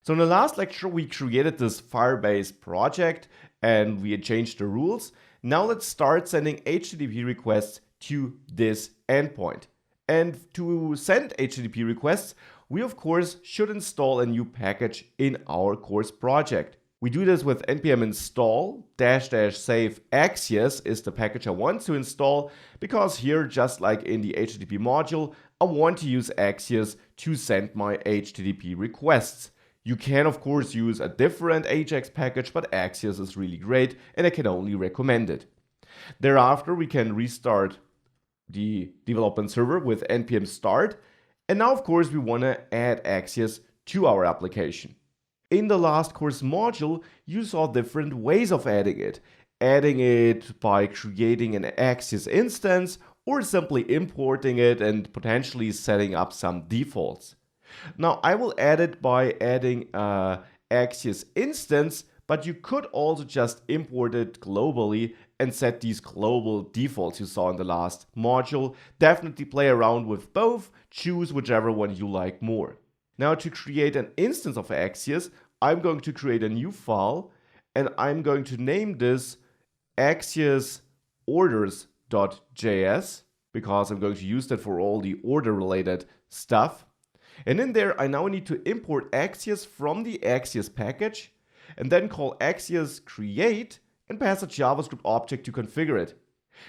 So in the last lecture, we created this Firebase project and we had changed the rules. Now let's start sending HTTP requests to this endpoint. And to send HTTP requests, we of course should install a new package in our course project. We do this with npm install --save axios is the package I want to install, because here, just like in the HTTP module, I want to use axios to send my HTTP requests. You can of course use a different Ajax package, but axios is really great and I can only recommend it. Thereafter, we can restart the development server with npm start. And now of course we want to add axios to our application. In the last course module, you saw different ways of adding it. Adding it by creating an axios instance or simply importing it and potentially setting up some defaults. Now I will add it by adding an axios instance, but you could also just import it globally and set these global defaults you saw in the last module. Definitely play around with both, choose whichever one you like more. Now to create an instance of axios, I'm going to create a new file and I'm going to name this axios orders.js because I'm going to use that for all the order related stuff. And in there, I now need to import axios from the axios package and then call axios create and pass a JavaScript object to configure it.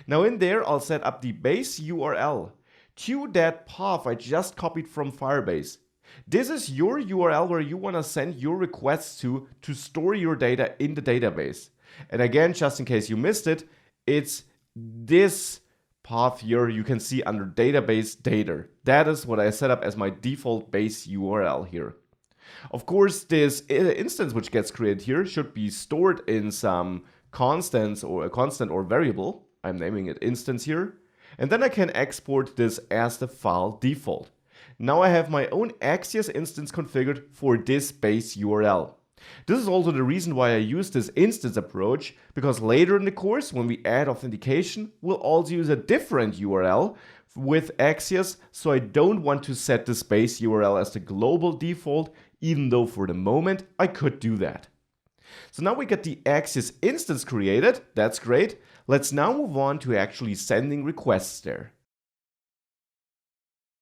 Now in there, I'll set up the base URL to that path I just copied from Firebase. This is your URL where you want to send your requests to store your data in the database. And again, just in case you missed it, it's this path here you can see under database data. That is what I set up as my default base URL here. Of course, this instance which gets created here should be stored in some constants or a constant or variable. I'm naming it instance here. And then I can export this as the file default. Now I have my own axios instance configured for this base URL. This is also the reason why I use this instance approach, because later in the course, when we add authentication, we'll also use a different URL with axios, so I don't want to set this base URL as the global default, even though for the moment I could do that. So now we get the axios instance created, that's great. Let's now move on to actually sending requests there.